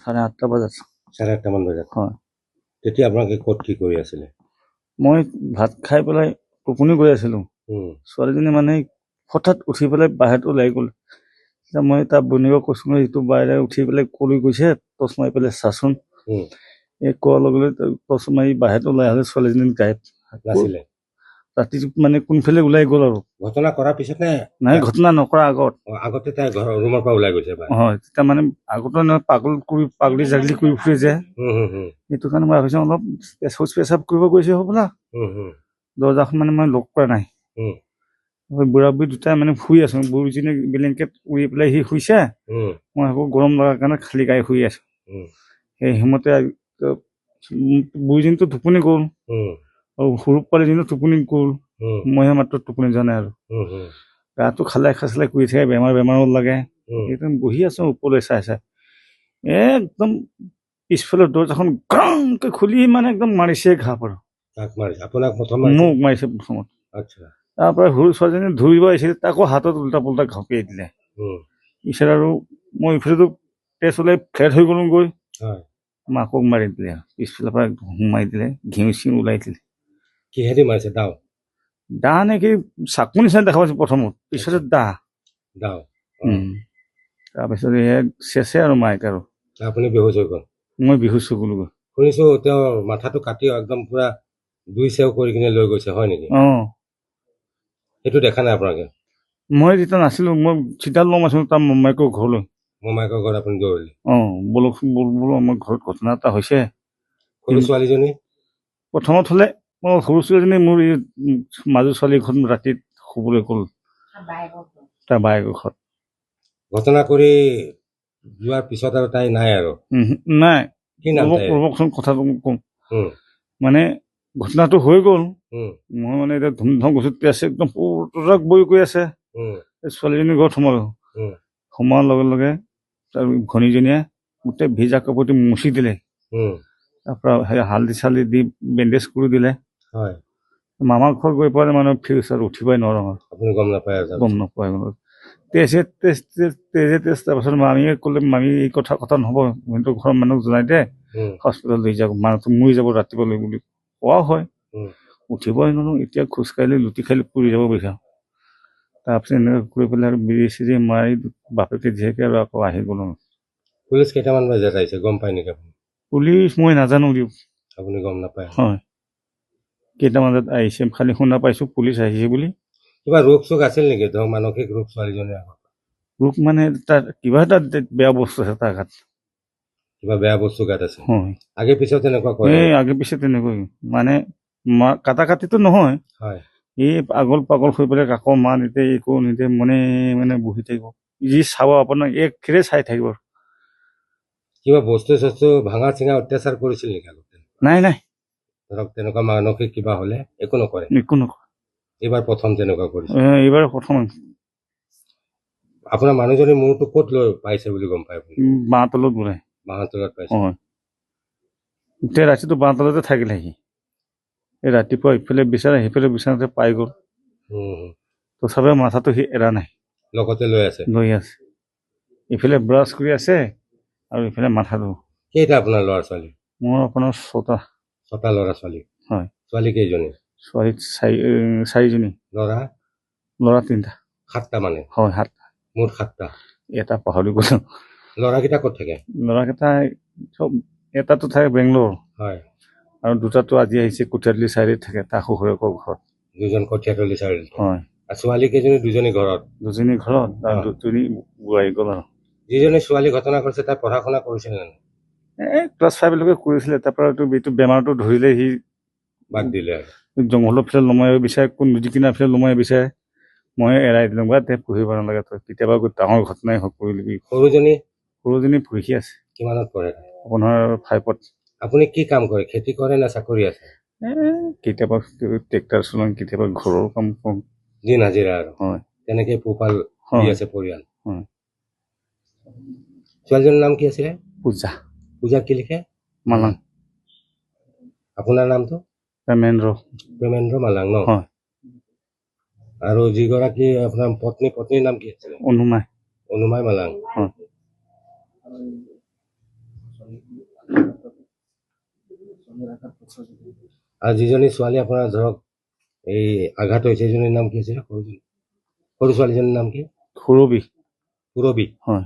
8:30 বজাত। 8:30 মান বজাত। হয়। তেতিয়া আপোনালোকে ক'ত কি কৰি আছিলে? মই ভাত খাই পেলাই টোপনি গৈ আছিলোঁ। ছোৱালীজনী মানে হঠাৎ উঠি পেলাই বাহিৰত ওলাই গ'ল। এতিয়া মই তাৰ বনীয়েকক কৈছোঁ নহয়, ইটো বাহিৰে উঠি পেলাই কলৈ গৈছে, টৰ্চ মাৰি পেলাই চাচোন। এই কোৱাৰ লগে লগে টৰ্চ মাৰি বাহিৰত ওলাই আহিলে, ছোৱালীজনী গায়ব নাছিলে। ৰাতি মানে কোনফালে ওলাই গ'ল আৰু। ঘটনা কৰাৰ পিছত নাই, ঘটনা নকৰা আগত। আগতে তাই ঘৰৰ ৰুমৰ পৰা ওলাই গৈছে। হয়, তেতিয়া মানে আগতে পাগলী জাগলি কৰি ফুৰে যে, সেইটো কাৰণে মই ভাবিছোঁ অলপ পেচাব কৰিব গৈছে হ'বলা। দৰ্জাখন মানে মই লক কৰা নাই। বুঢ়া বুঢ়ী দুটাই মানে শুই আছো, বুঢ়ীজনী ব্লেংকেট উৰি পেলাই সি শুইছে, মই আকৌ গৰম লগাৰ কাৰণে খালী গাই শুই আছো। সেই সময়তে বুঢ়ীজনীতো টোপনি গ'ল আৰু সৰু পোৱালীজনী টোপনি গ'ল, মইহে মাত্ৰ টোপনি যোৱা নাই আৰু। গাটো খালে খাচলে কৰি থাকে, বেমাৰো লাগে। একদম বহি আছো ওপৰলৈ চাই চাই, একদম পিছফালে দৰ্জাখন গাংকে খুলি মানে একদম মাৰিছে ঘাপ আৰু। মোক মাৰিছে প্ৰথমত। তাৰ পৰা সৰু ছোৱালীজনী ধৰিব আহিছিল, তাকো হাতত উল্টা পুল্টা ঘপিয়াই দিলে। পিছত আৰু মই ইফালেতো তেজ ওলাই ফ্লেট হৈ গ'লো গৈ, মাকক মাৰি দিলে আৰু পিছফালৰ পৰা সোমাই দিলে, ঘিউ চিউ ওলাই দিলে। কিহেদি মাৰিছে? দা নে কি চাকু নিচিনা দেখা পাইছো প্ৰথমত, পিছতে দা। তাৰপিছত চেচে আৰু মাইক আৰু। আপুনি বেহুচ হৈ গ'ল? মই বেহুচ হৈ গ'লো। শুনিছো তেওঁৰ মাথাটো কাটি একদম পুৰা 2 চেও কৰি কিনে লৈ গৈছে, হয় নেকি? সেইটো দেখা নাই আপোনালোকে? মই যেতিয়া নাছিলো, মই চিধাত লম আছিলো তাৰ মোমাইকৰ ঘৰলৈ। মোমাইকৰ ঘৰত আপুনি দৌৰিলে? বলকচোন বোলো, আমাৰ ঘৰত ঘটনা এটা হৈছে। সৰু ছোৱালীজনী প্ৰথমত হ'লে মই সৰু ছোৱালীজনী মোৰ এই মাজু ছোৱালী ঘৰত ৰাতিত শুবলৈ গ'ল, তাৰ বায়েকৰ ঘৰত। ঘটনা কৰি যোৱাৰ পিছত আৰু তাই নাই আৰু? নাই। কি নাম তাই? ৰ'বকচোন কথাটো কম। মানে ঘটনাটো হৈ গ'ল, মই মানে এতিয়া ধুমধাম গৈছো, তেজ একদম পুতৰাক বৈ গৈ আছে। ছোৱালীজনীৰ ঘৰত সোমালো, সোমোৱাৰ লগে লগে তাৰ ঘনীজনীয়ে গোটেই ভিজা কাপোৰটো মুচি দিলে। তাৰপৰা সেই হালধি চালধি দি বেণ্ডেজ কৰি দিলে। মামাৰ ঘৰত গৈ পোৱা মানে ফিউচাৰ উঠিবই নোৱাৰো। আপুনি গম নাপায়? গম নাপায়। তেজে তাৰপাছত মামীয়ে ক'লে, মামী এই কথা নহ'ব, সিহঁতৰ ঘৰৰ মানুহক জনাই দে, হস্পিটেল লৈ যাব, মানুহটো মৰি যাব ৰাতিপুৱা লৈ বুলি কোৱা হয়। উঠিবই নোৱাৰো, এতিয়া খোজকাঢ়িলে লুটি খালি পৰি যাব বিচাৰোঁ। তাৰপিছত এনেকৈ কৰি পেলাই আৰু বিৰি চিৰি মাৰি বাপেকে জীয়েকে আৰু আকৌ আহি গ'লো। পুলিচ কেইটামান বজাত আহিছে গম পাই নেকি আপুনি? পুলিচ মই নাজানো দিয়ক। আপুনি গম নাপায়? হয়, কেইটামান বজাত আহিছে খালি শুনা পাইছো পুলিচ আহিছে বুলি। কিবা ৰোগ চোগ আছিল নেকি? ধৰক মানসিক ৰোগ ছোৱালীজনীৰ আগত? ৰোগ মানে তাৰ কিবা এটা বেয়া বস্তু আছে তাৰ গাত। কিবা বেয়া বস্তু গাত আছে? আগে পিছত তেনেকুৱা কৰে? আগে পিছত তেনেকৈ মানে কাটা কাটিটো নহয়, এই পাগল হৈ পেলাই কাকো মা নিদিয়ে, একো নিদিয়ে, মানে বহি থাকিব, যি চাব আপোনাক একেৰে চাই থাকিব। কিবা বস্তু চস্তু ভাঙা চিঙা অত্যাচাৰ কৰিছিল নেকি আগতে? নাই। ধৰক তেনেকুৱা মানসিক কিবা হ'লে একো নকৰে? একো নকৰে। এইবাৰ প্ৰথম তেনেকুৱা কৰিছে? এইবাৰ প্ৰথম। আপোনাৰ মানুহজনী মূৰটো ক'ত লৈ পাইছে বুলি গম পায় আপুনি? বাঁহ তলত বোলে। বাঁহৰ তলত পাইছে? গোটেই ৰাতিটো বাঁহ তলতে থাকিলে সি। এই ৰাতিপুৱা ইফালে বিচাৰে সিফালে বিচাৰোতে পাই গ'ল। তথাপি মাথাটো সি এৰা নাই, লগতে লৈ আছে। ইফালে ব্ৰাছ কৰি আছে আৰু ইফালে মাথাটো। কেইটা আপোনাৰ ল'ৰা ছোৱালী? মোৰ আপোনাৰ 6টা। 6টা ল'ৰা ছোৱালী? হয়। ছোৱালী কেইজনী? ছোৱালী 4জনী। ল'ৰা 3টা। 7টা মানে? হয়, 7টা। মুঠ 7টা? এটা পাহৰি গ'লো। ল'ৰাকেইটা ক'ত থাকে? ল'ৰাকেইটা চব, এটাতো থাকে বেংগলোৰ, আৰু 2টাতো আজি আহিছে কঠীয়াতলি চাৰিআলিত থাকে, তাৰ শহুৰেকৰ ঘৰত। 2জন কঠীয়াতলি চাৰিআলিত? হয়। আৰু ছোৱালী কেইজনী? 2জনী ঘৰত? 2জনী ঘৰত আৰু 2জনী বোৱাৰী গ'ল আৰু। যিজনী ছোৱালী ঘটনা কৰিছে তাই পঢ়া শুনা কৰিছিল নে? ক্লাছ 5লৈকে কৰিছিলে, তাৰপৰা এইটো বেমাৰটো ধৰিলে সি বাদ দিলে। জংঘলৰ ফালে লমাই বিচাৰে, কোন নদী কিনাৰ ফালে লমাই বিচাৰে, মই এৰাই দিলোঁ, পঢ়িব নালাগে তই, কেতিয়াবা ডাঙৰ ঘটনাই হওক কৰিলি। সৰুজনী পঢ়ি আছে। কিমানত পঢ়ে? আপোনাৰ 5ত। আপুনি কি কাম কৰে? খেতি কৰে নে চাকৰি আছে? কেতিয়াবা ট্ৰেক্টৰ চলাওঁ, কেতিয়াবা ঘৰৰ কাম কৰোঁ। দিন হাজিৰা আৰু? হয়। তেনেকে পোহপাল দি আছে পৰিয়াল? ছোৱালীজনীৰ নাম কি আছিলে? পূজা। পূজা কি লিখে? মালাং। আপোনাৰ নামটো? প্ৰেমেন্দ্ৰ মালাং ন? হয়। আৰু যিগৰাকী আপোনাৰ পত্নীৰ নাম কি আছিলে? অনুমাই মালাং। আৰু যিজনী ছোৱালী আপোনাৰ ধৰক এই আঘাত হৈছে সেইজনীৰ নাম কি আছিলে সৰু ছোৱালীজনীৰ নাম কি সুৰবি সুৰবি হয়